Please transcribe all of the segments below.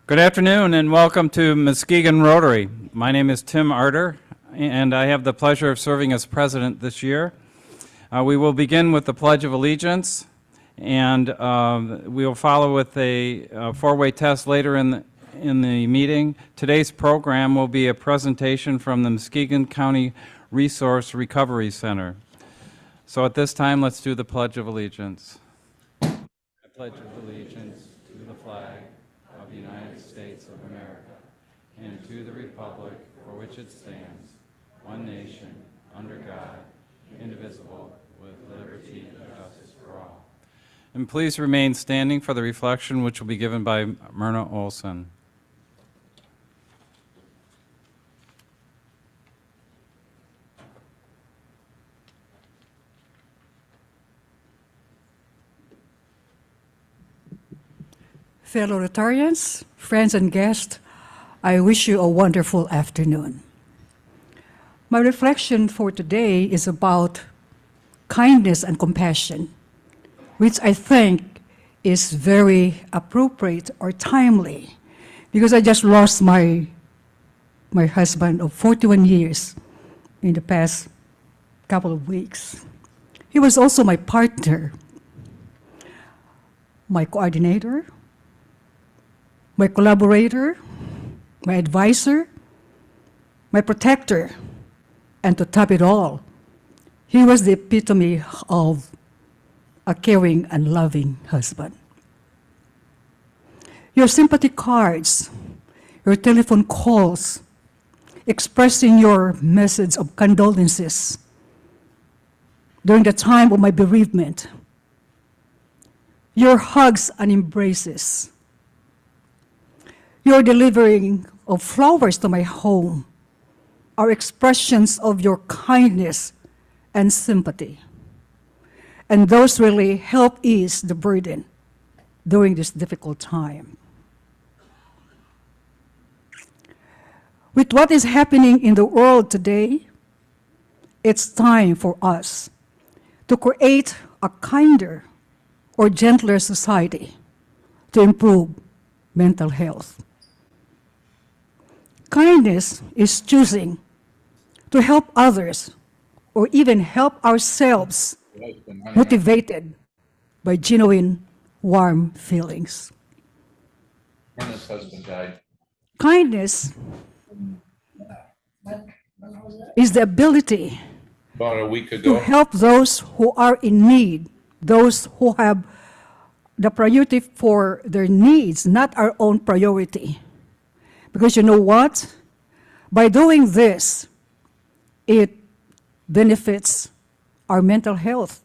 Good afternoon and welcome to Muskegon Rotary. My name is Tim Arter and I have the pleasure of serving as president this year. We will begin with the Pledge of Allegiance and we will follow with a four-way test later in the meeting. Today's program will be a presentation from the Muskegon County Resource Recovery Center. So at this time, let's do the Pledge of Allegiance. I pledge allegiance to the flag of the United States of America and to the republic for which it stands, one nation, under God, indivisible, with liberty and justice for all. And please remain standing for the reflection which will be given by Myrna Olson. Fellow Rotarians, friends and guests, I wish you a wonderful afternoon. My reflection for today is about kindness and compassion, which I think is very appropriate or timely because I just lost my husband of 41 years in the past couple of weeks. He was also my partner, my coordinator, my collaborator, my advisor, my protector, and to top it all, he was the epitome of a caring and loving husband. Your sympathy cards, your telephone calls, expressing your message of condolences during the time of my bereavement, your hugs and embraces, your delivering of flowers to my home are expressions of your kindness and sympathy. And those really help ease the burden during this difficult time. With what is happening in the world today, it's time for us to create a kinder or gentler society to improve mental health. Kindness is choosing to help others or even help ourselves motivated by genuine, warm feelings. His husband died. Kindness is the ability About a week to ago. help those who are in need, those who have the priority for their needs, not our own priority. Because you know what? By doing this, it benefits our mental health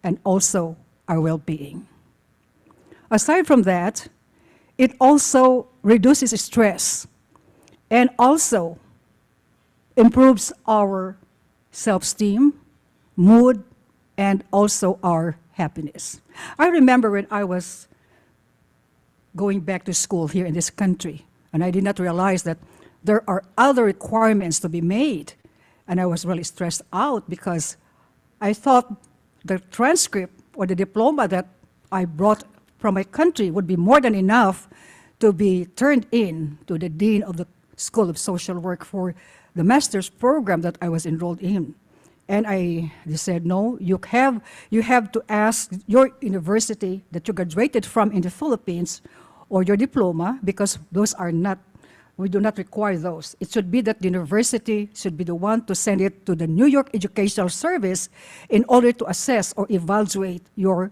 and also our well-being. Aside from that, it also reduces stress and also improves our self-esteem, mood, and also our happiness. I remember when I was going back to school here in this country, and I did not realize that there are other requirements to be made. And I was really stressed out because I thought the transcript or the diploma that I brought from my country would be more than enough to be turned in to the Dean of the School of Social Work for the master's program that I was enrolled in. And they said, no, you have to ask your university that you graduated from in the Philippines or your diploma, because those are not, we do not require those. It should be that the university should be the one to send it to the New York Educational Service in order to assess or evaluate your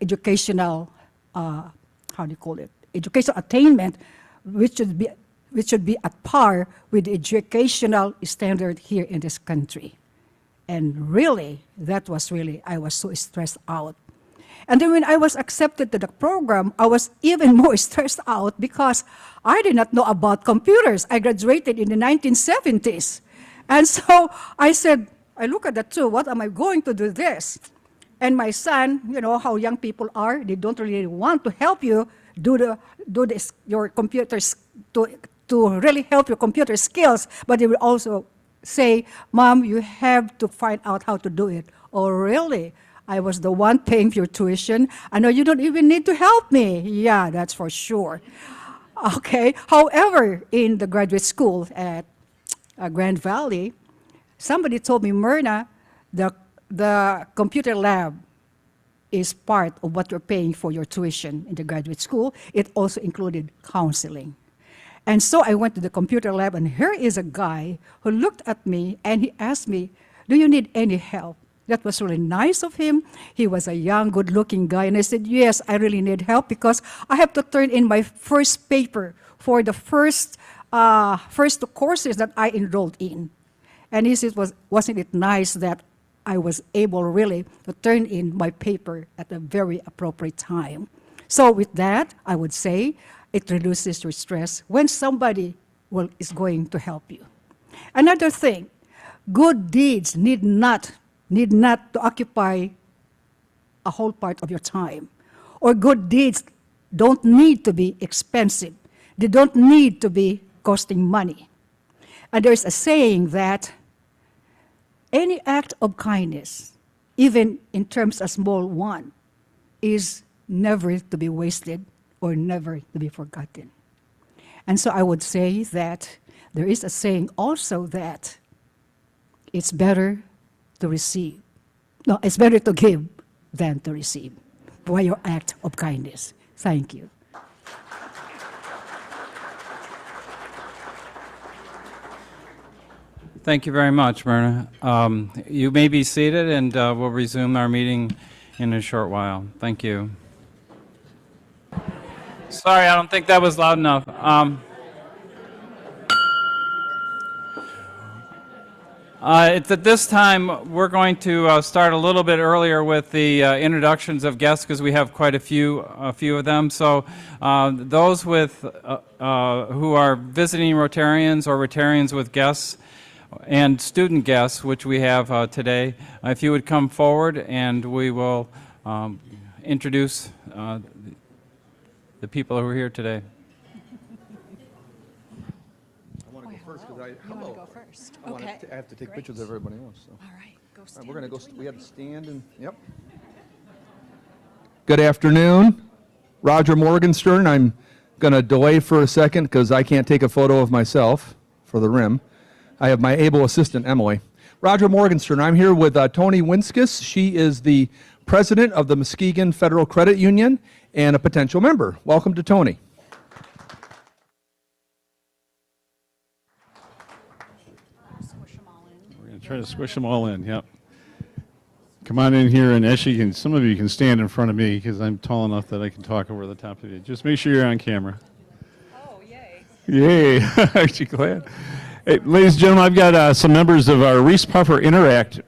educational, how do you call it, educational attainment, which should be at par with the educational standard here in this country. And really, I was so stressed out. And then when I was accepted to the program, I was even more stressed out because I did not know about computers. I graduated in the 1970s. And so I said, I look at that too, what am I going to do this? And my son, you know how young people are, they don't really want to help you do your computers, to really help your computer skills, but they will also say, Mom, you have to find out how to do it. Oh, really? I was the one paying for your tuition. I know you don't even need to help me. Yeah, that's for sure. Okay. However, in the graduate school at Grand Valley, somebody told me, Myrna, the computer lab is part of what you're paying for your tuition in the graduate school. It also included counseling. And so I went to the computer lab, and here is a guy who looked at me and he asked me, do you need any help? That was really nice of him. He was a young, good-looking guy. And I said, yes, I really need help because I have to turn in my first paper for the first two courses that I enrolled in. And he said, wasn't it nice that I was able really to turn in my paper at a very appropriate time? So with that, I would say it reduces your stress when somebody is going to help you. Another thing, good deeds need not to occupy a whole part of your time. Or good deeds don't need to be expensive. They don't need to be costing money. And there's a saying that any act of kindness, even in terms of small one, is never to be wasted or never to be forgotten. And so I would say that there is a saying also that it's better to receive. No, it's better to give than to receive by your act of kindness. Thank you. Thank you very much, Myrna. You may be seated, and we'll resume our meeting in a short while. Thank you. Sorry, I don't think that was loud enough. It's at this time we're going to start a little bit earlier with the introductions of guests because we have quite a few of them. So those with who are visiting Rotarians or Rotarians with guests and student guests, which we have today, if you would come forward and we will introduce the people who are here today. You want to go first? Okay. I have to take pictures of everybody else. So. All right, go All stand. right, we're going to go, between we them. have to stand and, yep. Good afternoon. Roger Morgenstern. I'm going to delay for a second because I can't take a photo of myself for the rim. I have my able assistant, Emily. Roger Morgenstern. I'm here with Tony Winskus. She is the president of the Muskegon Federal Credit Union and a potential member. Welcome to Tony. Squish 'em all in. We're going to try to squish them all in, yep. Come on in here, and actually, some of you can stand in front of me because I'm tall enough that I can talk over the top of you. Just make sure you're on camera. Oh, yay. Yay, aren't you glad? Hey, ladies and gentlemen, I've got some members of our Reese Puffer Interact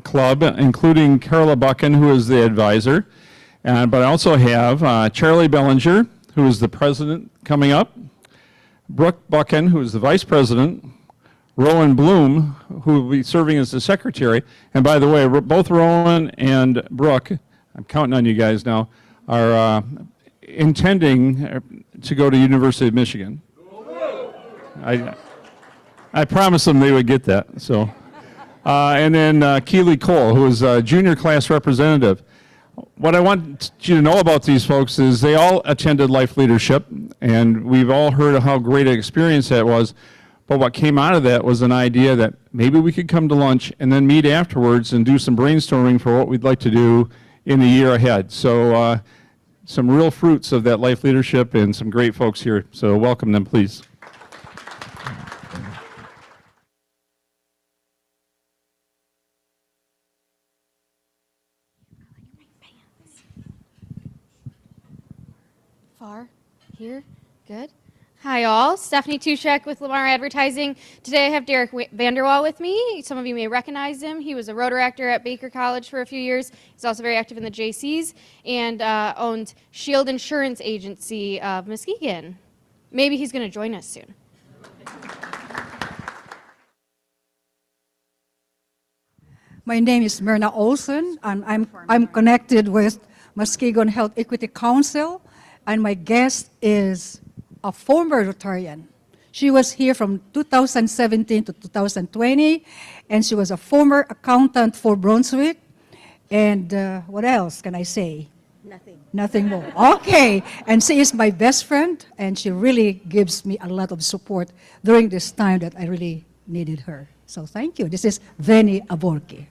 Club, including Carla Buchan, who is the advisor, but I also have Charlie Bellinger, who is the president, coming up, Brooke Buchan, who is the vice president, Rowan Bloom, who will be serving as the secretary. And by the way, both Rowan and Brooke, I'm counting on you guys now, are intending to go to University of Michigan. I promised them they would get that. So, and then Keely Cole, who is a junior class representative. What I want you to know about these folks is they all attended Life Leadership, and we've all heard of how great an experience that was. But what came out of that was an idea that maybe we could come to lunch and then meet afterwards and do some brainstorming for what we'd like to do in the year ahead. So some real fruits of that Life Leadership and some great folks here. So welcome them, please. Far? Here? Good. Hi, all. Stephanie Tushek with Lamar Advertising. Today I have Derek Vanderwall with me. Some of you may recognize him. He was a Rotaractor at Baker College for a few years. He's also very active in the JCs and owned Shield Insurance Agency of Muskegon. Maybe he's going to join us soon. My name is Myrna Olson, and I'm connected with Muskegon Health Equity Council, and my guest is a former Rotarian. She was here from 2017 to 2020, and she was a former accountant for Brunswick. And what else can I say? Nothing more. Okay. And she is my best friend, and she really gives me a lot of support during this time that I really needed her. So thank you. This is Veni Aborki.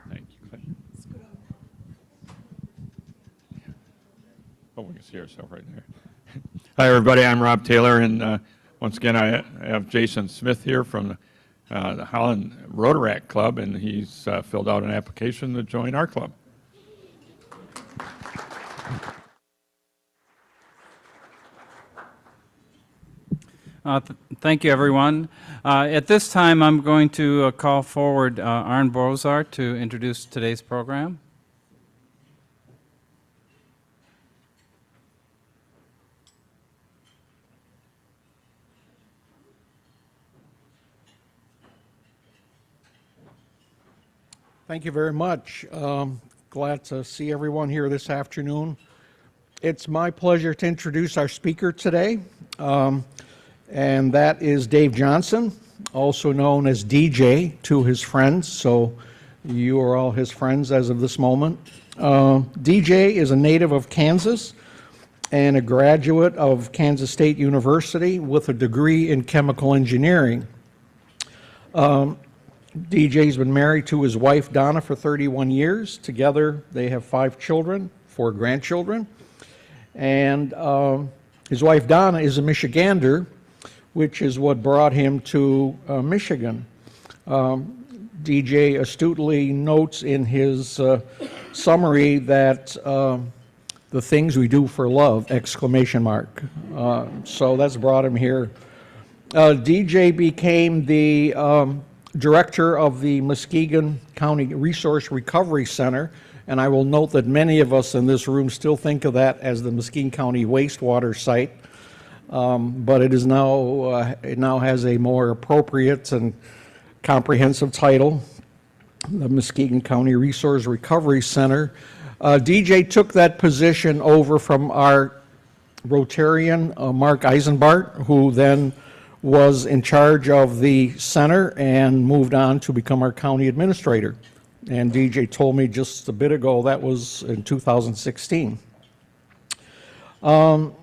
Thank you. Oh, we can see ourselves right there. Hi, everybody. I'm Rob Taylor, and once again, I have Jason Smith here from the Holland Rotaract Club, and he's filled out an application to join our club. Thank you, everyone. At this time, I'm going to call forward Arn Bozar to introduce today's program. Thank you very much. Glad to see everyone here this afternoon. It's my pleasure to introduce our speaker today, and that is Dave Johnson, also known as DJ to his friends, so you are all his friends as of this moment. DJ is a native of Kansas and a graduate of Kansas State University with a degree in chemical engineering. DJ's been married to his wife Donna for 31 years. Together they have 5 children, 4 grandchildren. And his wife Donna is a Michigander, which is what brought him to Michigan. DJ astutely notes in his summary that the things we do for love, exclamation mark. So that's brought him here. DJ became the director of the Muskegon County Resource Recovery Center, and I will note that many of us in this room still think of that as the Muskegon County wastewater site, but it is now it now has a more appropriate and comprehensive title, the Muskegon County Resource Recovery Center. DJ took that position over from our Rotarian, Mark Eisenbart, who then was in charge of the center and moved on to become our county administrator. And DJ told me just a bit ago that was in 2016. So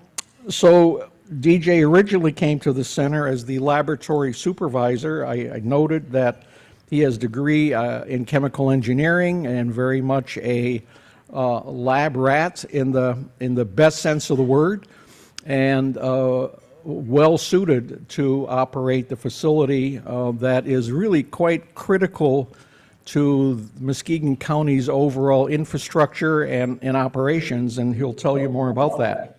DJ originally came to the center as the laboratory supervisor. I noted that he has a degree in chemical engineering and very much a lab rat in the best sense of the word, and well suited to operate the facility that is really quite critical to Muskegon County's overall infrastructure and operations, and he'll tell you more about that.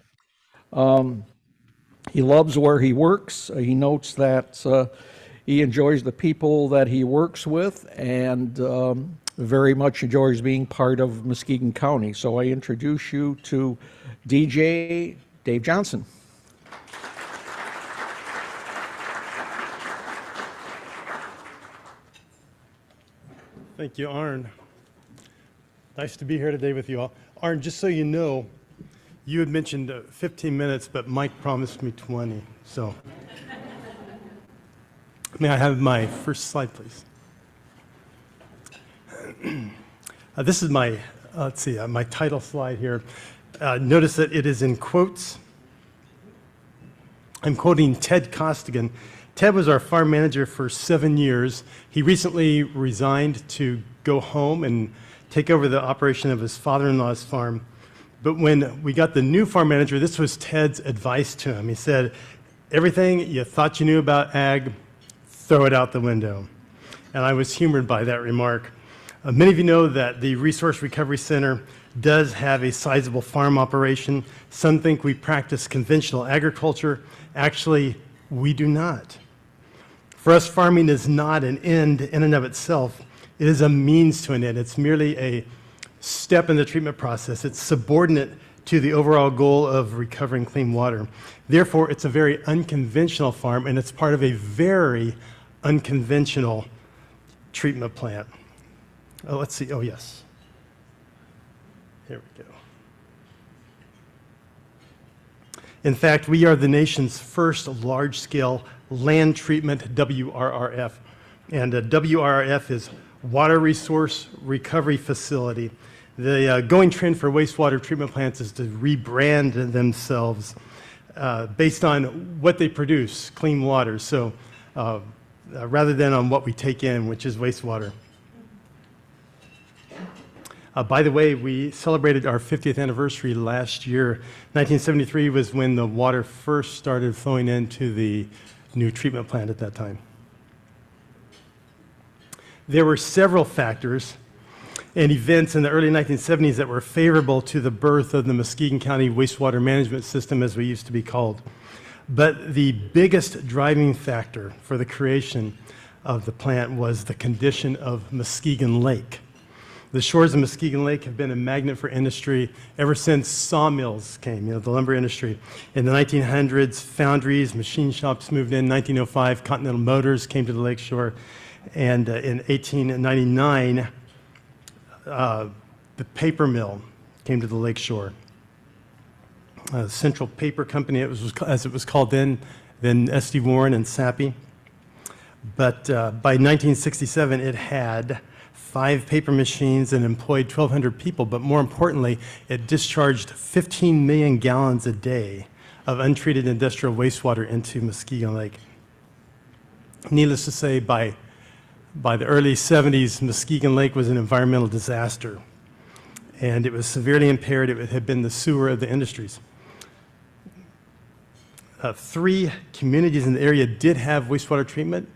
He loves where he works. He notes that he enjoys the people that he works with, and very much enjoys being part of Muskegon County. So I introduce you to DJ Dave Johnson. Thank you, Arn. Nice to be here today with you all. Arn, just so you know, you had mentioned 15 minutes, but Mike promised me 20. So, may I have my first slide, please? This is my, let's see, my title slide here. Notice that it is in quotes. I'm quoting Ted Costigan. Ted was our farm manager for 7 years. He recently resigned to go home and take over the operation of his father-in-law's farm. But when we got the new farm manager, this was Ted's advice to him. He said, everything you thought you knew about ag, throw it out the window. And I was humored by that remark. Many of you know that the Resource Recovery Center does have a sizable farm operation. Some think we practice conventional agriculture. Actually, we do not. For us, farming is not an end in and of itself. It is a means to an end. It's merely a step in the treatment process. It's subordinate to the overall goal of recovering clean water. Therefore, it's a very unconventional farm, and it's part of a very unconventional treatment plant. Oh, let's see. Oh, yes. Here we go. In fact, we are the nation's first large-scale land treatment WRRF. And WRRF is water resource recovery facility. The going trend for wastewater treatment plants is to rebrand themselves based on what they produce, clean water, so rather than on what we take in, which is wastewater. By the way, we celebrated our 50th anniversary last year. 1973 was when the water first started flowing into the new treatment plant at that time. There were several factors and events in the early 1970s that were favorable to the birth of the Muskegon County Wastewater Management System, as we used to be called. But the biggest driving factor for the creation of the plant was the condition of Muskegon Lake. The shores of Muskegon Lake have been a magnet for industry ever since sawmills came, the lumber industry. In the 1900s, foundries, machine shops moved in. 1905, Continental Motors came to the lakeshore. And in 1899, the paper mill came to the lakeshore. Central Paper Company, as it was called then S.D. Warren and Sappi. But by 1967, it had 5 paper machines and employed 1,200 people, but more importantly, it discharged 15 million gallons a day of untreated industrial wastewater into Muskegon Lake. Needless to say, by the early 70s, Muskegon Lake was an environmental disaster, and it was severely impaired. It had been the sewer of the industries. 3 communities in the area did have wastewater treatment,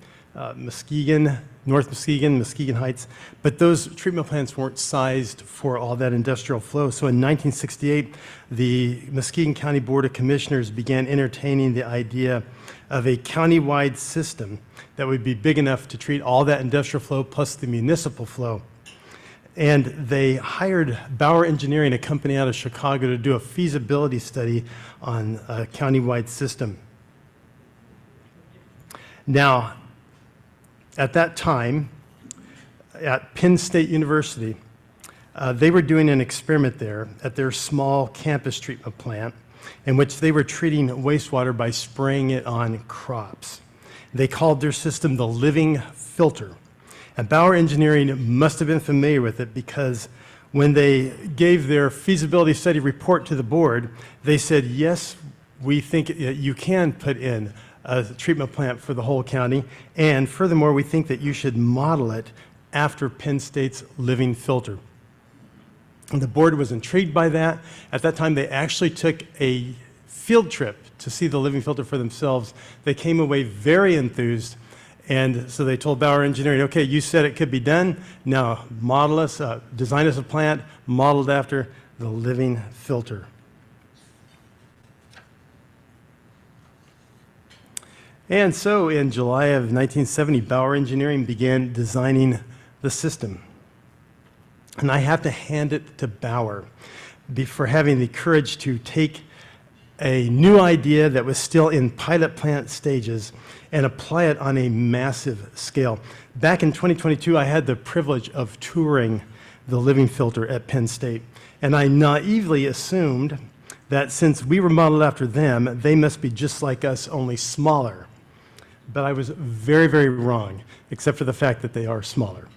Muskegon, North Muskegon, Muskegon Heights, but those treatment plants weren't sized for all that industrial flow. So in 1968, the Muskegon County Board of Commissioners began entertaining the idea of a county-wide system that would be big enough to treat all that industrial flow plus the municipal flow. And they hired Bauer Engineering, a company out of Chicago, to do a feasibility study on a county-wide system. Now, at that time, at Penn State University, they were doing an experiment there at their small campus treatment plant in which they were treating wastewater by spraying it on crops. They called their system the living filter. And Bauer Engineering must have been familiar with it because when they gave their feasibility study report to the board, they said, yes, we think you can put in a treatment plant for the whole county, and furthermore, we think that you should model it after Penn State's living filter. And the board was intrigued by that. At that time, they actually took a field trip to see the living filter for themselves. They came away very enthused, and so they told Bauer Engineering, okay, you said it could be done, now model us, design us a plant modeled after the living filter. And so in July of 1970, Bauer Engineering began designing the system. And I have to hand it to Bauer for having the courage to take a new idea that was still in pilot plant stages and apply it on a massive scale. Back in 2022, I had the privilege of touring the living filter at Penn State. And I naively assumed that since we were modeled after them, they must be just like us, only smaller. But I was very, very wrong, except for the fact that they are smaller.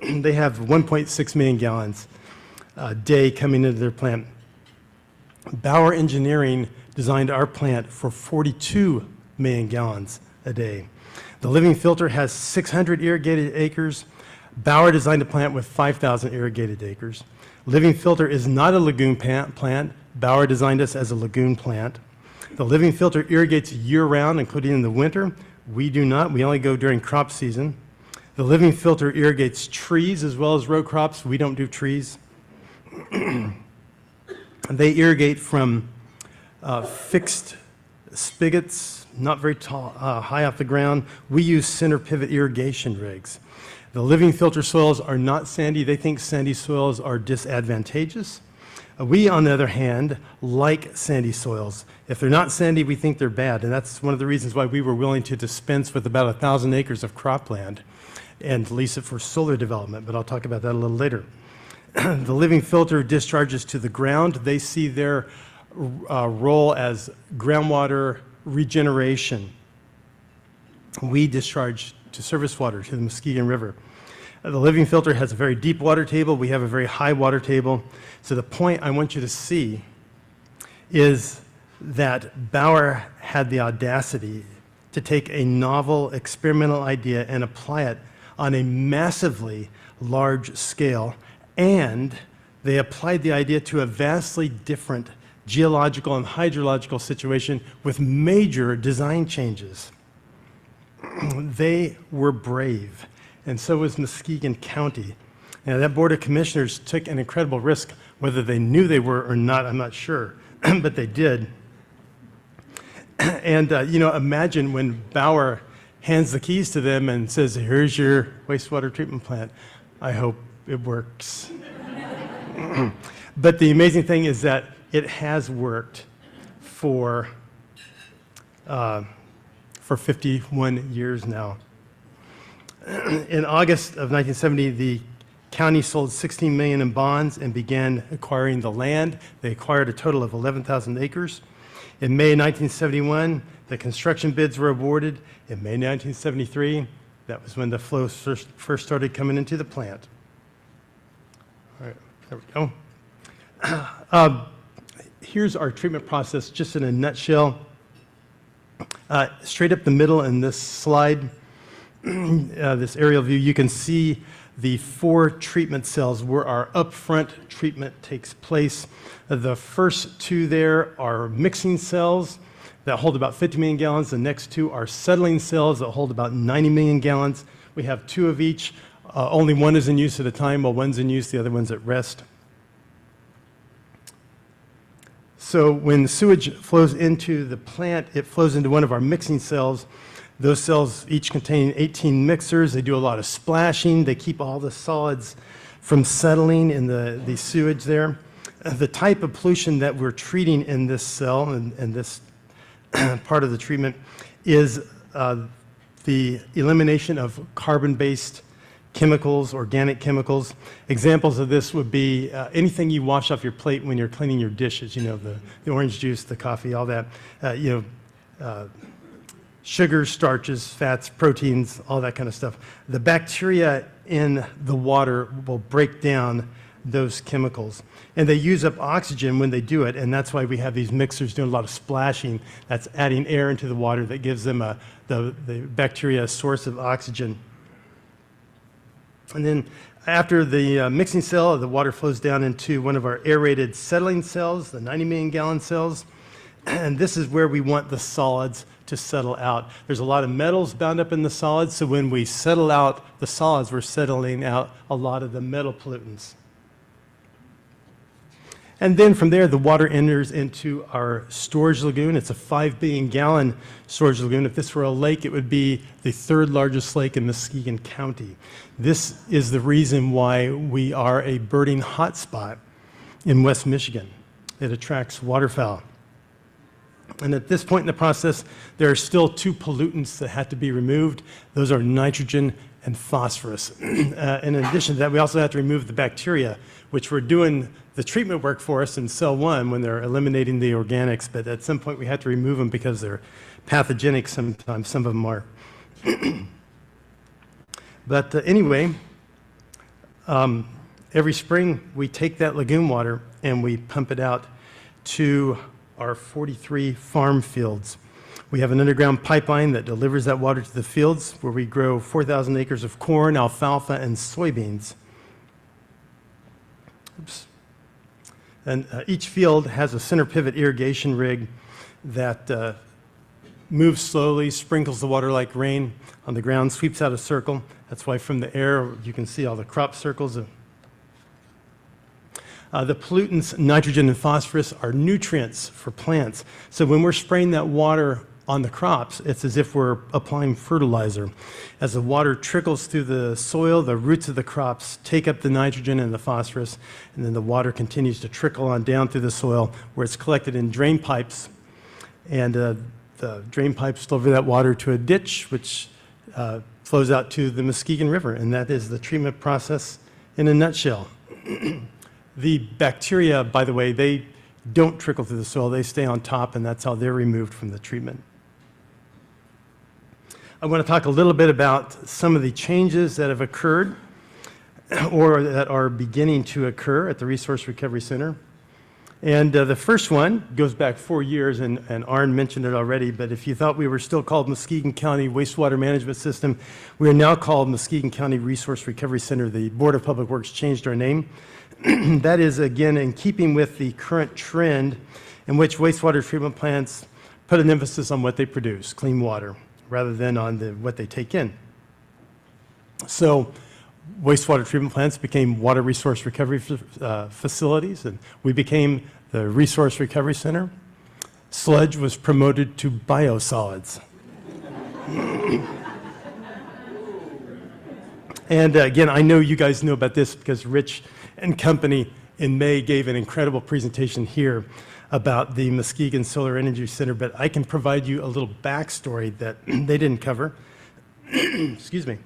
They have 1.6 million gallons a day coming into their plant. Bauer Engineering designed our plant for 42 million gallons a day. The living filter has 600 irrigated acres. Bauer designed a plant with 5,000 irrigated acres. Living filter is not a lagoon plant. Bauer designed us as a lagoon plant. The living filter irrigates year-round, including in the winter. We do not. We only go during crop season. The living filter irrigates trees as well as row crops. We don't do trees. They irrigate from fixed spigots, not very tall, high off the ground. We use center pivot irrigation rigs. The living filter soils are not sandy. They think sandy soils are disadvantageous. We, on the other hand, like sandy soils. If they're not sandy, we think they're bad, and that's one of the reasons why we were willing to dispense with about 1,000 acres of cropland and lease it for solar development, but I'll talk about that a little later. The living filter discharges to the ground. They see their role as groundwater regeneration. We discharge to surface water, to the Muskegon River. The living filter has a very deep water table. We have a very high water table. So the point I want you to see is that Bauer had the audacity to take a novel experimental idea and apply it on a massively large scale, and they applied the idea to a vastly different geological and hydrological situation with major design changes. They were brave, and so was Muskegon County. And that Board of Commissioners took an incredible risk, whether they knew they were or not, I'm not sure, but they did. And, imagine when Bauer hands the keys to them and says, here's your wastewater treatment plant. I hope it works. But the amazing thing is that it has worked for 51 years now. In August of 1970, the county sold $16 million in bonds and began acquiring the land. They acquired a total of 11,000 acres. In May 1971, the construction bids were awarded. In May 1973, that was when the flows first started coming into the plant. All right, there we go. Here's our treatment process, just in a nutshell. Straight up the middle in this slide, this aerial view, you can see the 4 treatment cells where our upfront treatment takes place. The first 2 there are mixing cells that hold about 50 million gallons. The next 2 are settling cells that hold about 90 million gallons. We have 2 of each. Only one is in use at a time, while one's in use, the other one's at rest. So when sewage flows into the plant, it flows into one of our mixing cells. Those cells each contain 18 mixers. They do a lot of splashing. They keep all the solids from settling in the sewage there. The type of pollution that we're treating in this cell and this part of the treatment is the elimination of carbon-based chemicals, organic chemicals. Examples of this would be anything you wash off your plate when you're cleaning your dishes, the orange juice, the coffee, all that, sugars, starches, fats, proteins, all that kind of stuff. The bacteria in the water will break down those chemicals. And they use up oxygen when they do it, and that's why we have these mixers doing a lot of splashing. That's adding air into the water that gives them the bacteria a source of oxygen. And then after the mixing cell, the water flows down into one of our aerated settling cells, the 90 million gallon cells. And this is where we want the solids to settle out. There's a lot of metals bound up in the solids, so when we settle out the solids, we're settling out a lot of the metal pollutants. And then from there, the water enters into our storage lagoon. It's a 5 billion gallon storage lagoon. If this were a lake, it would be the 3rd largest lake in Muskegon County. This is the reason why we are a birding hotspot in West Michigan. It attracts waterfowl. And at this point in the process, there are still 2 pollutants that have to be removed. Those are nitrogen and phosphorus. In addition to that, we also have to remove the bacteria, which were doing the treatment work for us in cell 1 when they're eliminating the organics, but at some point we have to remove them because they're pathogenic sometimes. Some of them are. But anyway, every spring we take that lagoon water and we pump it out to our 43 farm fields. We have an underground pipeline that delivers that water to the fields where we grow 4,000 acres of corn, alfalfa, and soybeans. Oops. And each field has a center pivot irrigation rig that moves slowly, sprinkles the water like rain on the ground, sweeps out a circle. That's why from the air you can see all the crop circles. The pollutants, nitrogen and phosphorus, are nutrients for plants. So when we're spraying that water on the crops, it's as if we're applying fertilizer. As the water trickles through the soil, the roots of the crops take up the nitrogen and the phosphorus, and then the water continues to trickle on down through the soil where it's collected in drain pipes. And the drain pipes deliver that water to a ditch, which flows out to the Muskegon River, and that is the treatment process in a nutshell. The bacteria, by the way, they don't trickle through the soil. They stay on top, and that's how they're removed from the treatment. I want to talk a little bit about some of the changes that have occurred or that are beginning to occur at the Resource Recovery Center. And the first one goes back 4 years, and Arn mentioned it already, but if you thought we were still called Muskegon County Wastewater Management System, we are now called Muskegon County Resource Recovery Center. The Board of Public Works changed our name. That is, again, in keeping with the current trend in which wastewater treatment plants put an emphasis on what they produce, clean water, rather than on what they take in. So wastewater treatment plants became water resource recovery facilities, and we became the Resource Recovery Center. Sludge was promoted to biosolids. And again, I know you guys know about this because Rich and company in May gave an incredible presentation here about the Muskegon Solar Energy Center, but I can provide you a little backstory that they didn't cover. Excuse me.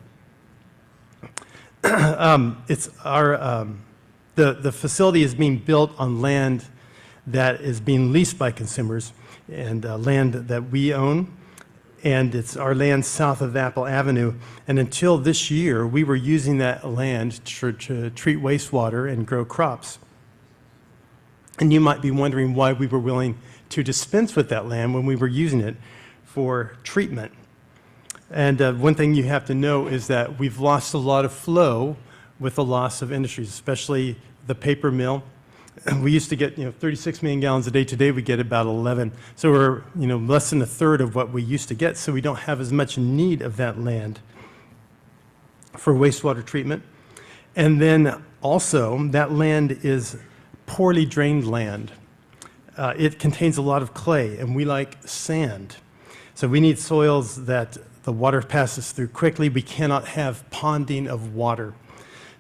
It's our, the facility is being built on land that is being leased by consumers and land that we own. And it's our land south of Apple Avenue. And until this year, we were using that land to treat wastewater and grow crops. And you might be wondering why we were willing to dispense with that land when we were using it for treatment. And one thing you have to know is that we've lost a lot of flow with the loss of industries, especially the paper mill. We used to get 36 million gallons a day. Today we get about 11. So we're less than a third of what we used to get. So we don't have as much need of that land for wastewater treatment. And then also that land is poorly drained land. It contains a lot of clay, and we like sand. So we need soils that the water passes through quickly. We cannot have ponding of water.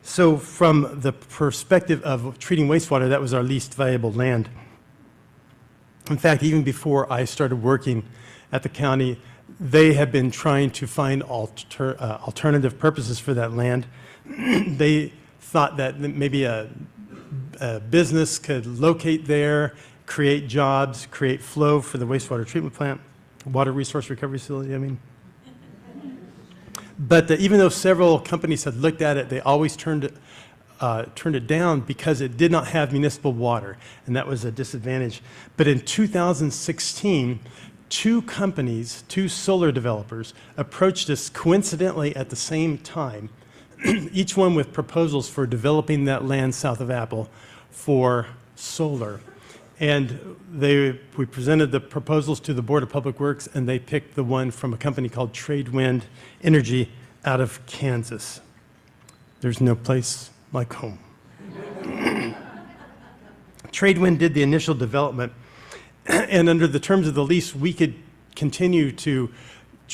So from the perspective of treating wastewater, that was our least valuable land. In fact, even before I started working at the county, they had been trying to find alternative purposes for that land. They thought that maybe a business could locate there, create jobs, create flow for the wastewater treatment plant, water resource recovery facility, I mean. But even though several companies had looked at it, they always turned it down because it did not have municipal water, and that was a disadvantage. But in 2016, two solar developers, approached us coincidentally at the same time, each one with proposals for developing that land south of Apple for solar. And we presented the proposals to the Board of Public Works, and they picked the one from a company called Tradewind Energy out of Kansas. There's no place like home. Tradewind did the initial development, and under the terms of the lease, we could continue to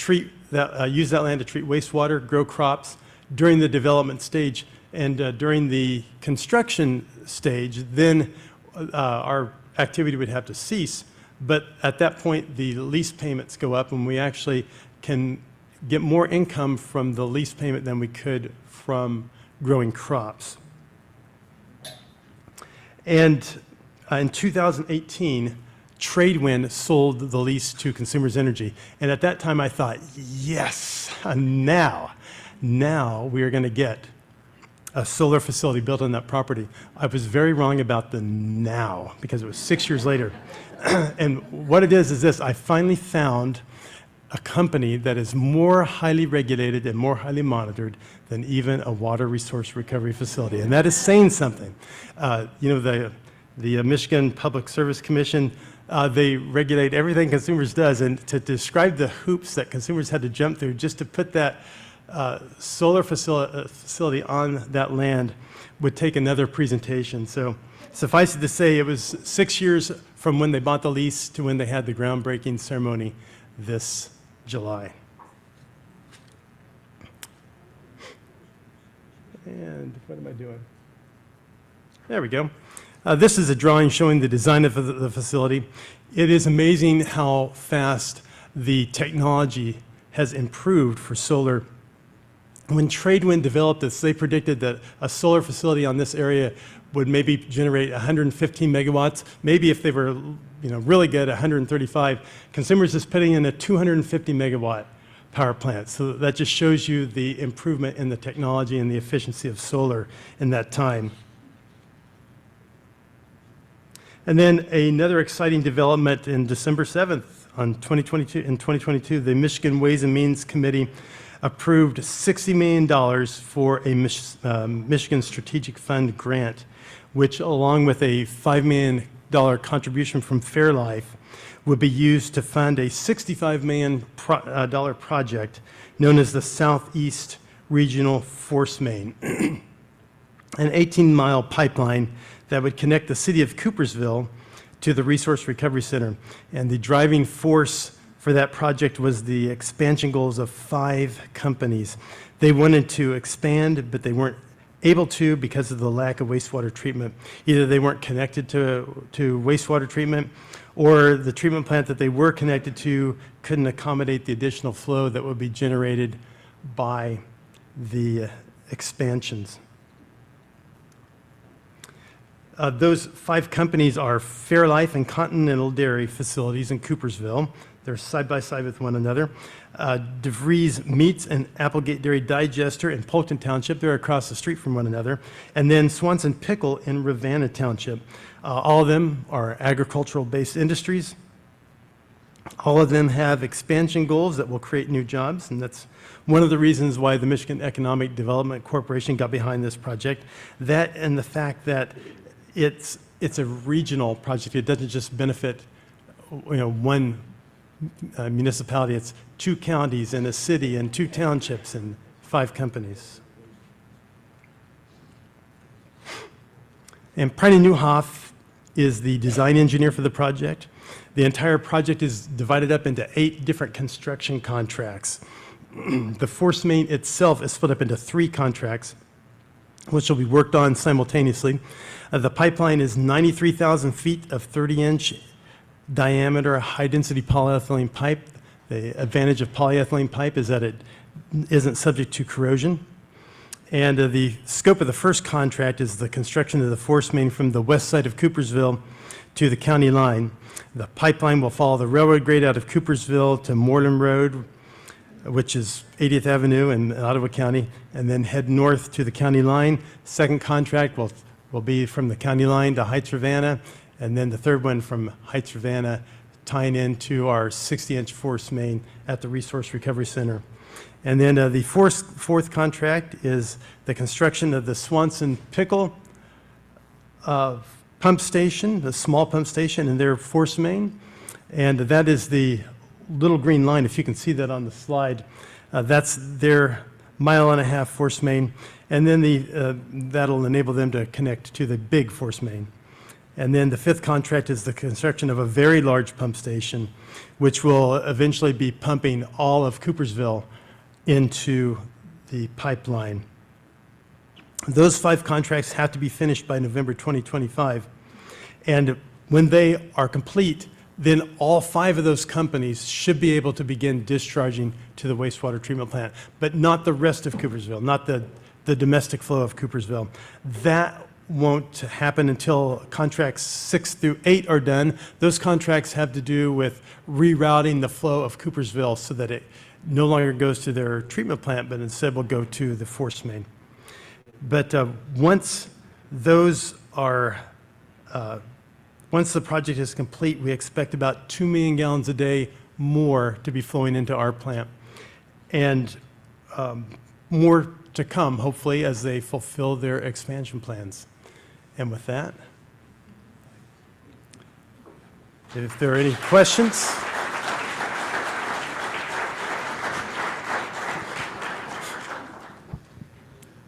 use that land to treat wastewater, grow crops during the development stage. And during the construction stage, then our activity would have to cease, but at that point the lease payments go up, and we actually can get more income from the lease payment than we could from growing crops. And in 2018, Tradewind sold the lease to Consumers Energy, and at that time I thought, yes, now we are going to get a solar facility built on that property. I was very wrong about the now, because it was 6 years later. And what it is this: I finally found a company that is more highly regulated and more highly monitored than even a water resource recovery facility. And that is saying something. The Michigan Public Service Commission, they regulate everything Consumers does, and to describe the hoops that Consumers had to jump through just to put that solar facility on that land would take another presentation. So suffice it to say, it was 6 years from when they bought the lease to when they had the groundbreaking ceremony this July. And what am I doing? There we go. This is a drawing showing the design of the facility. It is amazing how fast the technology has improved for solar. When Tradewind developed this, they predicted that a solar facility on this area would maybe generate 115 megawatts. Maybe if they were really good, 135. Consumers is putting in a 250 megawatt power plant. So that just shows you the improvement in the technology and the efficiency of solar in that time. And then another exciting development in December 7th in 2022, the Michigan Ways and Means Committee approved $60 million for a Michigan Strategic Fund grant, which along with a $5 million contribution from Fairlife would be used to fund a $65 million project known as the Southeast Regional Force Main, an 18-mile pipeline that would connect the city of Coopersville to the Resource Recovery Center. And the driving force for that project was the expansion goals of 5 companies. They wanted to expand, but they weren't able to because of the lack of wastewater treatment. Either they weren't connected to wastewater treatment, or the treatment plant that they were connected to couldn't accommodate the additional flow that would be generated by the expansions. Those 5 companies are Fairlife and Continental Dairy facilities in Coopersville. They're side by side with one another. DeVries Meats and Applegate Dairy Digester in Polkton Township. They're across the street from one another. And then Swanson Pickle in Ravenna Township. All of them are agricultural-based industries. All of them have expansion goals that will create new jobs, and that's one of the reasons why the Michigan Economic Development Corporation got behind this project. That and the fact that it's a regional project. It doesn't just benefit one municipality. It's 2 counties and a city and 2 townships and 5 companies. And Pryny Newhoff is the design engineer for the project. The entire project is divided up into 8 different construction contracts. The force main itself is split up into 3 contracts, which will be worked on simultaneously. The pipeline is 93,000 feet of 30-inch diameter high-density polyethylene pipe. The advantage of polyethylene pipe is that it isn't subject to corrosion. And the scope of the first contract is the construction of the force main from the west side of Coopersville to the county line. The pipeline will follow the railroad grade out of Coopersville to Moreland Road, which is 80th Avenue in Ottawa County, and then head north to the county line. Second contract will be from the county line to Heights Ravenna, and then the third one from Heights Ravenna tying into our 60-inch force main at the Resource Recovery Center. And then the fourth contract is the construction of the Swanson Pickle pump station, the small pump station, and their force main. And that is the little green line, if you can see that on the slide. That's their 1.5 mile force main. And then that'll enable them to connect to the big force main. And then the 5th contract is the construction of a very large pump station, which will eventually be pumping all of Coopersville into the pipeline. Those 5 contracts have to be finished by November 2025. And when they are complete, then all 5 of those companies should be able to begin discharging to the wastewater treatment plant, but not the rest of Coopersville, not the domestic flow of Coopersville. That won't happen until contracts 6 through 8 are done. Those contracts have to do with rerouting the flow of Coopersville so that it no longer goes to their treatment plant, but instead will go to the force main. But once those are, once the project is complete, we expect about 2 million gallons a day more to be flowing into our plant. And more to come, hopefully, as they fulfill their expansion plans. And with that, if there are any questions.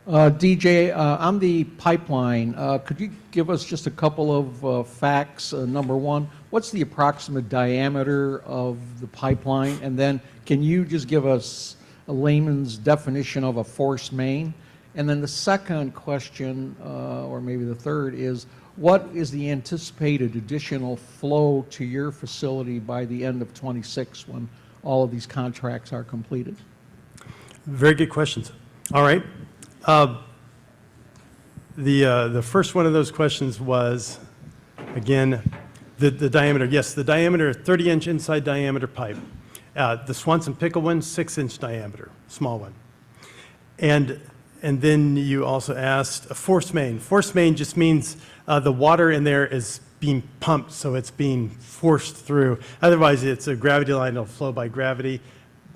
DJ, on the pipeline, could you give us just a couple of facts? Number one, what's the approximate diameter of the pipeline? And then can you just give us a layman's definition of a force main? And then the second question, or maybe the third, is what is the anticipated additional flow to your facility by the end of '26 when all of these contracts are completed? Very good questions. All right. The first one of those questions was, again, the diameter. Yes, the diameter, 30-inch inside diameter pipe. The Swanson Pickle one, 6-inch diameter, small one. And then you also asked a force main. Force main just means the water in there is being pumped, so it's being forced through. Otherwise, it's a gravity line, it'll flow by gravity.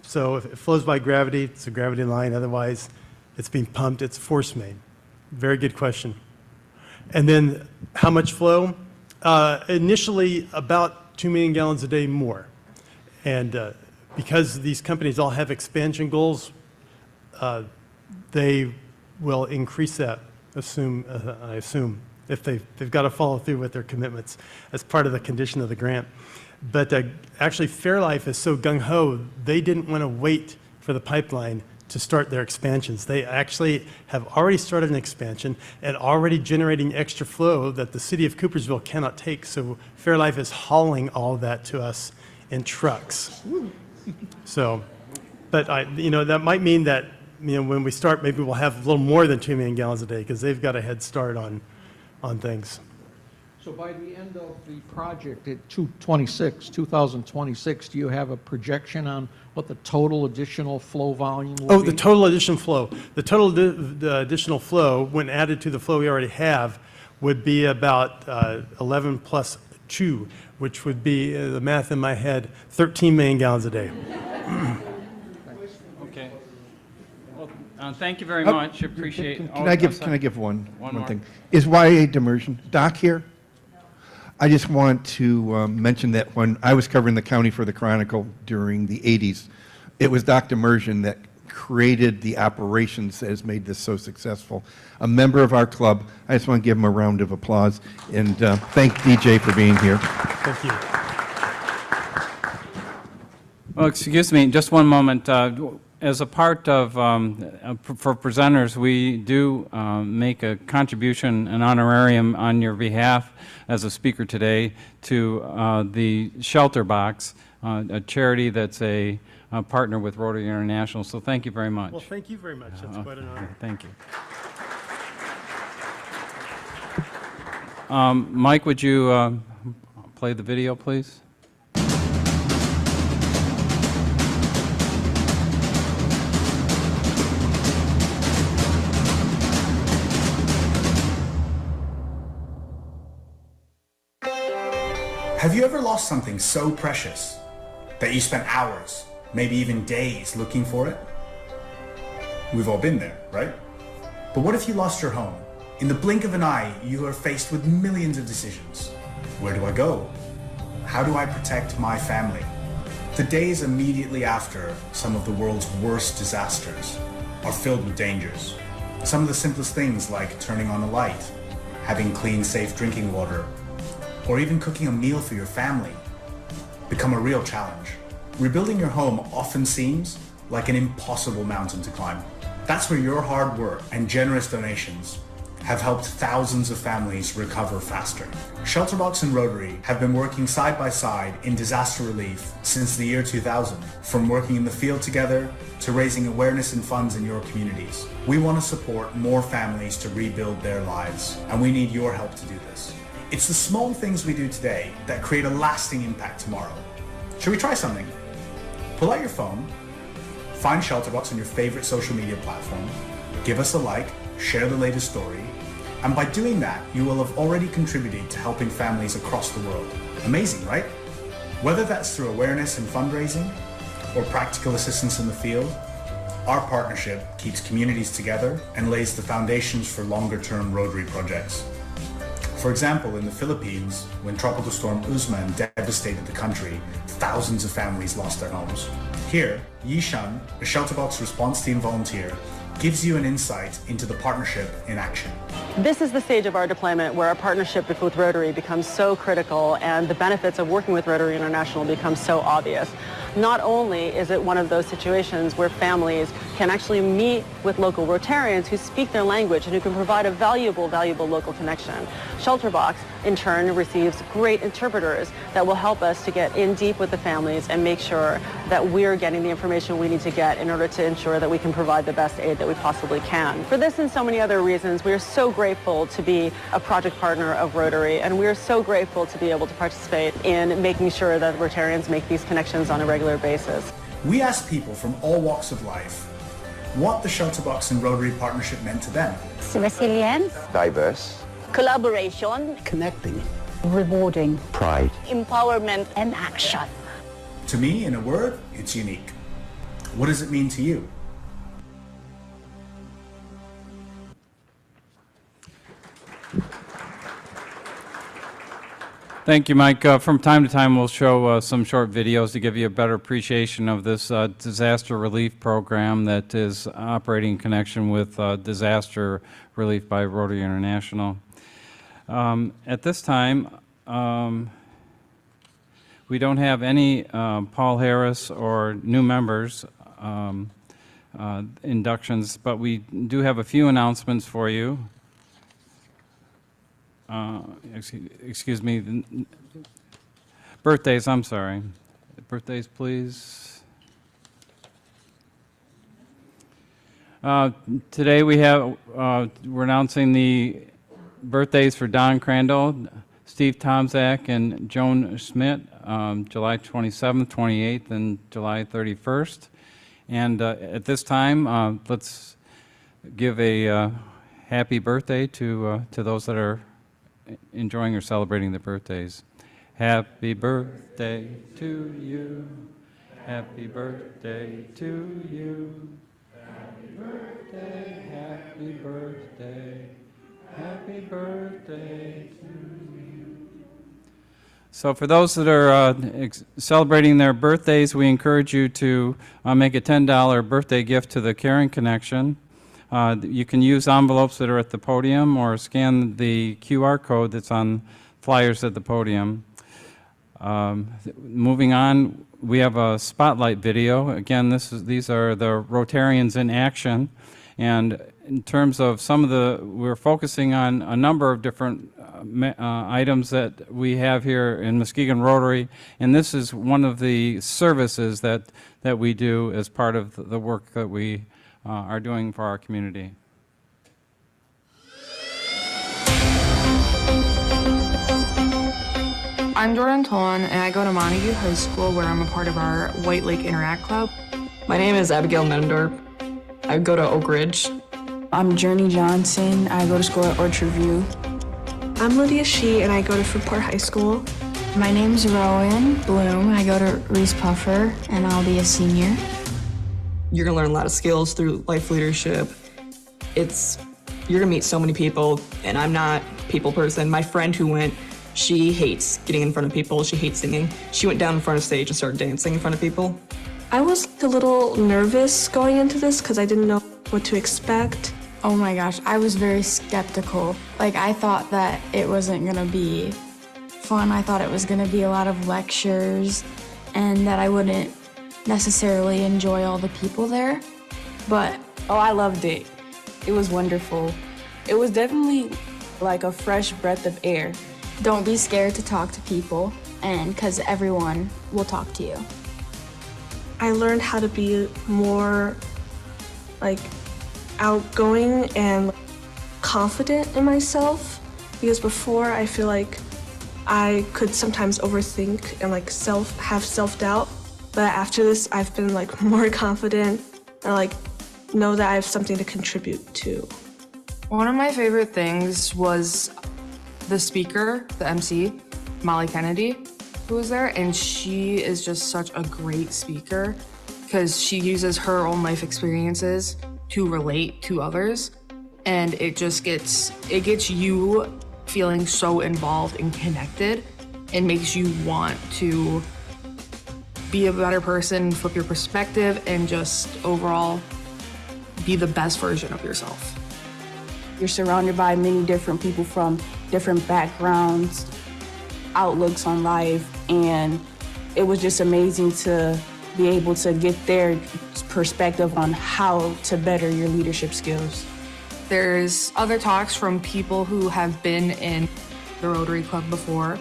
So if it flows by gravity, it's a gravity line. Otherwise, it's being pumped, it's force main. Very good question. And then how much flow? Initially, about 2 million gallons a day more. And because these companies all have expansion goals, they will increase that, I assume, if they've got to follow through with their commitments as part of the condition of the grant. But actually, Fairlife is so gung-ho, they didn't want to wait for the pipeline to start their expansions. They actually have already started an expansion and already generating extra flow that the city of Coopersville cannot take. So Fairlife is hauling all of that to us in trucks. So, but that might mean that when we start, maybe we'll have a little more than 2 million gallons a day because they've got a head start on things. So by the end of the project at 2026, do you have a projection on what the total additional flow volume will be? The total additional flow. The total the additional flow, when added to the flow we already have, would be about 11 plus 2, which would be, the math in my head, 13 million gallons a day. Okay. Well, thank you very much. Appreciate. Can I give one more. thing? Is YA Demersion Doc here? I just want to mention that when I was covering the county for the Chronicle during the 80s, it was Dr. Demersion that created the operations that has made this so successful. A member of our club. I just want to give him a round of applause and thank DJ for being here. Thank you. Well, excuse me, just one moment. As a part of, for presenters, we do make a contribution, an honorarium on your behalf as a speaker today to the Shelter Box, a charity that's a partner with Rotary International. So thank you very much. Well, thank you very much. That's quite an honor. Thank you. Mike, would you play the video, please? Have you ever lost something so precious that you spent hours, maybe even days looking for it? We've all been there, right? But what if you lost your home? In the blink of an eye, you are faced with millions of decisions. Where do I go? How do I protect my family? The days immediately after some of the world's worst disasters are filled with dangers. Some of the simplest things like turning on a light, having clean, safe drinking water, or even cooking a meal for your family become a real challenge. Rebuilding your home often seems like an impossible mountain to climb. That's where your hard work and generous donations have helped thousands of families recover faster. Shelterbox and Rotary have been working side by side in disaster relief since the year 2000, from working in the field together to raising awareness and funds in your communities. We want to support more families to rebuild their lives, and we need your help to do this. It's the small things we do today that create a lasting impact tomorrow. Should we try something? Pull out your phone, find Shelterbox on your favorite social media platform, give us a like, share the latest story, and by doing that, you will have already contributed to helping families across the world. Amazing, right? Whether that's through awareness and fundraising, or practical assistance in the field, our partnership keeps communities together and lays the foundations for longer-term Rotary projects. For example, in the Philippines, when Tropical Storm Usman devastated the country, thousands of families lost their homes. Here, Yishan, a Shelterbox response team volunteer, gives you an insight into the partnership in action. This is the stage of our deployment where our partnership with Rotary becomes so critical and the benefits of working with Rotary International become so obvious. Not only is it one of those situations where families can actually meet with local Rotarians who speak their language and who can provide a valuable local connection. Shelterbox in turn receives great interpreters that will help us to get in deep with the families and make sure that we're getting the information we need to get in order to ensure that we can provide the best aid that we possibly can. For this and so many other reasons, we are so grateful to be a project partner of Rotary, and we are so grateful to be able to participate in making sure that Rotarians make these connections on a regular basis. We asked people from all walks of life what the Shutterbox and Rotary partnership meant to them. Resilience, Diverse. collaboration, Connecting. rewarding, Pride. empowerment, and action. To me, in a word, it's unique. What does it mean to you? Thank you, Mike. From time to time, we'll show some short videos to give you a better appreciation of this disaster relief program that is operating in connection with disaster relief by Rotary International. At this time, we don't have any Paul Harris or new members inductions, but we do have a few announcements for you. Excuse me, birthdays, I'm sorry. Birthdays, please. Today we have, we're announcing the birthdays for Don Crandall, Steve Tomzak, and Joan Schmidt, July 27th, 28th, and July 31st. And at this time, let's give a happy birthday to those that are enjoying or celebrating their birthdays. Happy birthday to you. Happy birthday to you. Happy birthday, happy birthday, happy birthday to you. So for those that are celebrating their birthdays, we encourage you to make a $10 birthday gift to the Caring Connection. You can use envelopes that are at the podium or scan the QR code that's on flyers at the podium. Moving on, we have a spotlight video. Again, these are the Rotarians in action. And in terms of we're focusing on a number of different items that we have here in Muskegon Rotary. And this is one of the services that we do as part of the work that we are doing for our community. I'm Jordan Tolan, and I go to Montague High School, where I'm a part of our White Lake Interact Club. My name is Abigail Mendorp. I go to Oak Ridge. I'm Journey Johnson. I go to school at Orchard View. I'm Lydia Shee, and I go to Fruitport High School. My name's Rowan Bloom. I go to Reese Puffer, and I'll be a senior. You're gonna learn a lot of skills through life leadership. You're gonna meet so many people, and I'm not a people person. My friend who went, she hates getting in front of people. She hates singing. She went down in front of stage and started dancing in front of people. I was a little nervous going into this because I didn't know what to expect. Oh my gosh, I was very skeptical. Like, I thought that it wasn't gonna be fun. I thought it was gonna be a lot of lectures and that I wouldn't necessarily enjoy all the people there. But, oh, I loved it. It was wonderful. It was definitely like a fresh breath of air. Don't be scared to talk to people, and because everyone will talk to you. I learned how to be more like outgoing and confident in myself, because before I feel like I could sometimes overthink and like have self-doubt. But after this, I've been like more confident and like know that I have something to contribute to. One of my favorite things was the speaker, the MC, Molly Kennedy, who was there, and she is just such a great speaker because she uses her own life experiences to relate to others, and it gets you feeling so involved and connected and makes you want to be a better person, flip your perspective, and just overall be the best version of yourself. You're surrounded by many different people from different backgrounds, outlooks on life, and it was just amazing to be able to get their perspective on how to better your leadership skills. There's other talks from people who have been in the Rotary Club before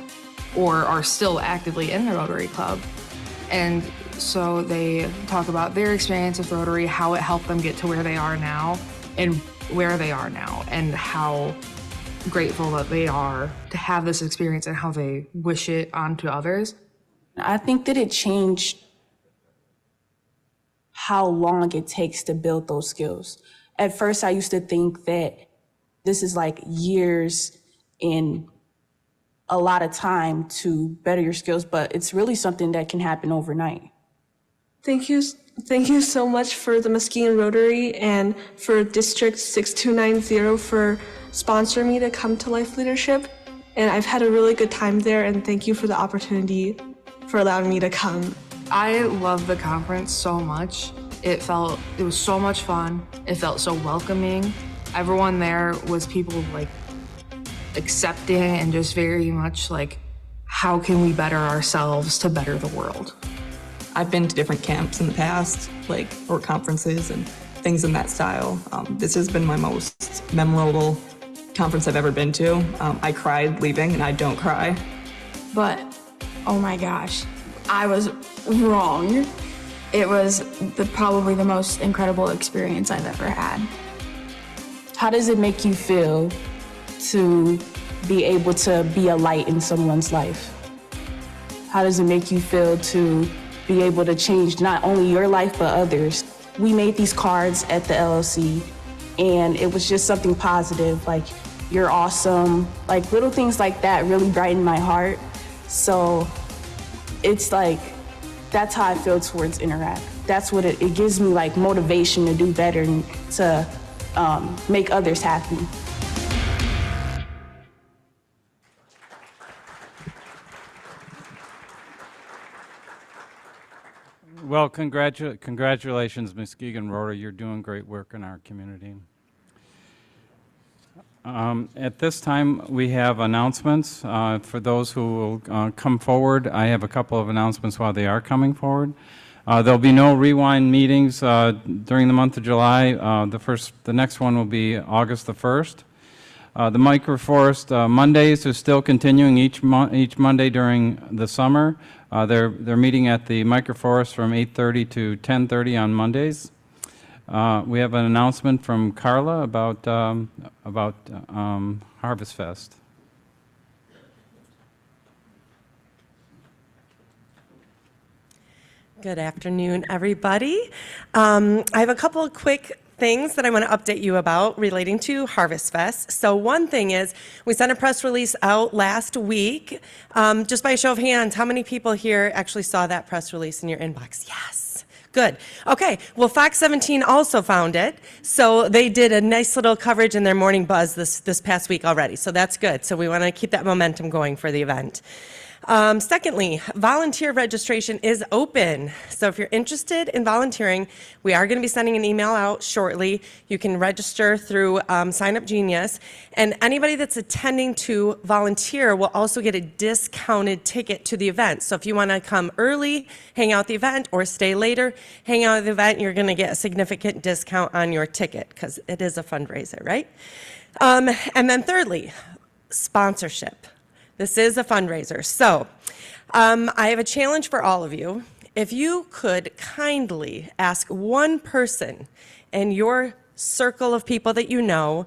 or are still actively in the Rotary Club. And so they talk about their experience with Rotary, how it helped them get to where they are now, and how grateful that they are to have this experience and how they wish it onto others. I think that it changed how long it takes to build those skills. At first, I used to think that this is like years and a lot of time to better your skills, but it's really something that can happen overnight. Thank you so much for the Muskegon Rotary and for District 6290 for sponsoring me to come to Life Leadership. And I've had a really good time there, and thank you for the opportunity for allowing me to come. I love the conference so much. It was so much fun. It felt so welcoming. Everyone there was people like accepting and just very much like, how can we better ourselves to better the world? I've been to different camps in the past, or conferences and things in that style. This has been my most memorable conference I've ever been to. I cried leaving, and I don't cry. But, oh my gosh, I was wrong. It was probably the most incredible experience I've ever had. How does it make you feel to be able to be a light in someone's life? How does it make you feel to be able to change not only your life, but others? We made these cards at the LLC, and it was just something positive, like, you're awesome. Like, little things like that really brighten my heart. So it's like, that's how I feel towards Interact. That's what it gives me, like, motivation to do better and to make others happy. Well, congratulations, Muskegon Rotary. You're doing great work in our community. At this time, we have announcements. For those who will come forward, I have a couple of announcements while they are coming forward. There'll be no rewind meetings during the month of July. The next one will be August the 1st. The Microforest Mondays are still continuing each Monday during the summer. They're meeting at the Microforest from 8:30 to 10:30 on Mondays. We have an announcement from Carla about Harvest Fest. Good afternoon, everybody. I have a couple of quick things that I want to update you about relating to Harvest Fest. So one thing is, we sent a press release out last week. Just by a show of hands, how many people here actually saw that press release in your inbox? Yes. Good. Okay. Well, Fox 17 also found it. So they did a nice little coverage in their morning buzz this past week already. So that's good. So we want to keep that momentum going for the event. Secondly, volunteer registration is open. So if you're interested in volunteering, we are going to be sending an email out shortly. You can register through Sign Up Genius. And anybody that's attending to volunteer will also get a discounted ticket to the event. So if you want to come early, hang out at the event, or stay later, hang out at the event, you're going to get a significant discount on your ticket because it is a fundraiser, right? And then thirdly, sponsorship. This is a fundraiser. So I have a challenge for all of you. If you could kindly ask one person in your circle of people that you know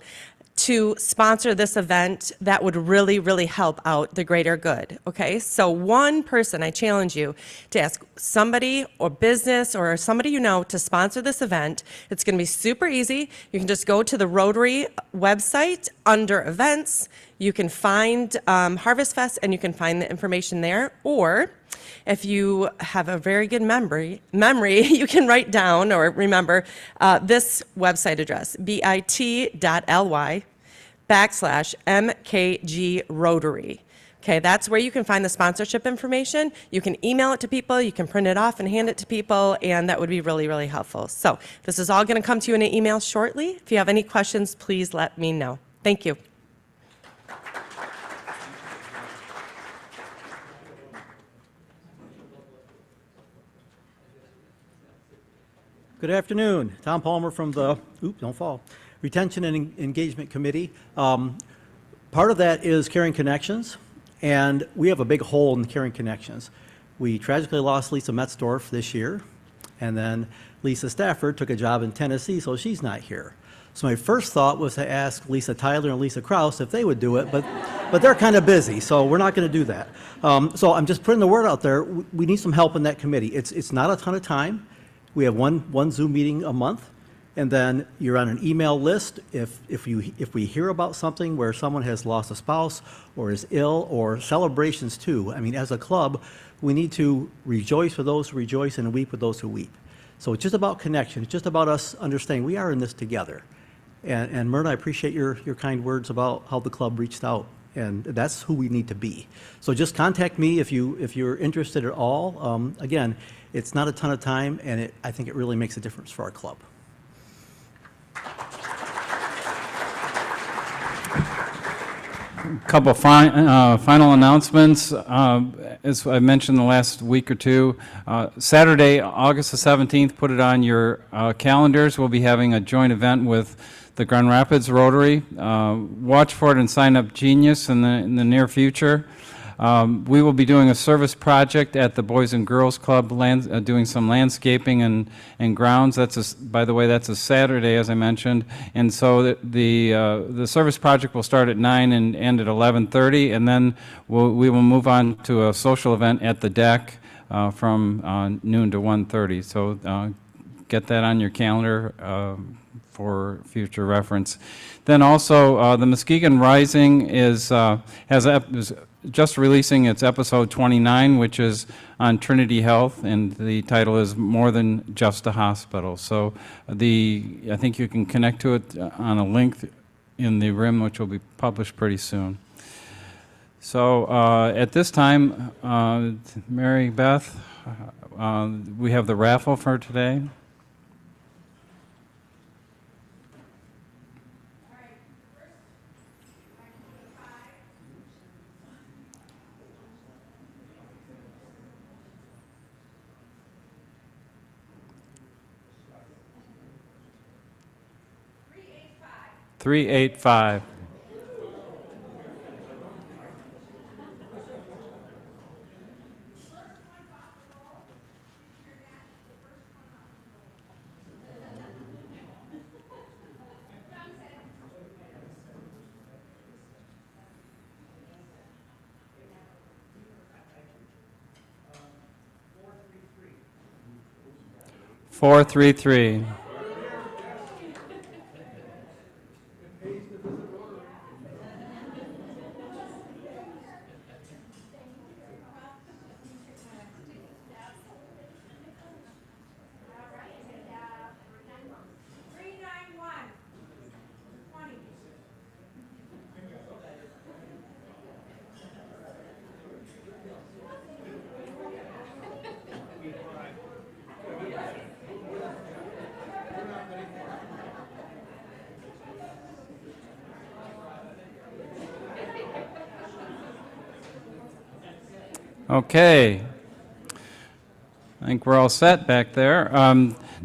to sponsor this event, that would really, really help out the greater good, okay? So one person, I challenge you to ask somebody or business or somebody you know to sponsor this event. It's gonna be super easy. You can just go to the Rotary website under events. You can find Harvest Fest and you can find the information there. Or if you have a very good memory, you can write down or remember this website address, bit.ly/MKG Rotary. Okay, that's where you can find the sponsorship information. You can email it to people, you can print it off and hand it to people, and that would be really, really helpful. So this is all going to come to you in an email shortly. If you have any questions, please let me know. Thank you. Good afternoon. Tom Palmer from the Retention and Engagement Committee. Part of that is Caring Connections, and we have a big hole in Caring Connections. We tragically lost Lisa Metzdorf this year, and then Lisa Stafford took a job in Tennessee, so she's not here. So my first thought was to ask Lisa Tyler and Lisa Krause if they would do it, but they're kind of busy, so we're not going to do that. So I'm just putting the word out there. We need some help in that committee. It's not a ton of time. We have one Zoom meeting a month, and then you're on an email list. If we hear about something where someone has lost a spouse or is ill, or celebrations too. I mean, as a club, we need to rejoice for those who rejoice and weep with those who weep. So it's just about connection. It's just about us understanding we are in this together. And Myrna, I appreciate your kind words about how the club reached out, and that's who we need to be. So just contact me if you're interested at all. Again, it's not a ton of time, and I think it really makes a difference for our club. Couple final announcements. As I mentioned the last week or two, Saturday, August the 17th, put it on your calendars. We'll be having a joint event with the Grand Rapids Rotary. Watch for it and sign up Genius in the near future. We will be doing a service project at the Boys and Girls Club, doing some landscaping and grounds. By the way, that's a Saturday, as I mentioned. And so the service project will start at 9 and end at 11:30, and then we will move on to a social event at the deck from noon to 1:30. So get that on your calendar for future reference. Then also, the Muskegon Rising is just releasing its episode 29, which is on Trinity Health, and the title is More Than Just a Hospital. So I think you can connect to it on a link in the RIM, which will be published pretty soon. So at this time, Mary Beth, we have the raffle for today. $385. $433. Okay. I think we're all set back there.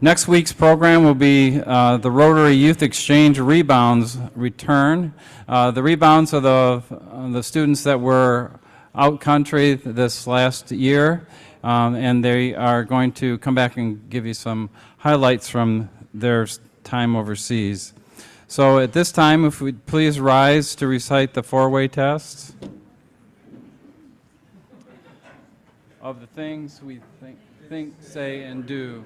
Next week's program will be the Rotary Youth Exchange Rebounds return. The rebounds are the students that were out country this last year, and they are going to come back and give you some highlights from their time overseas. So at this time, if we'd please rise to recite the four-way test. Of the things we think, say, and do,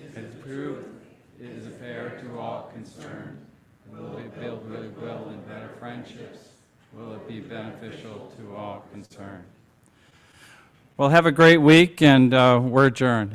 it is proved it is fair to all concerned. Will it build goodwill and better friendships? Will it be beneficial to all concerned? Well, have a great week, and we're adjourned.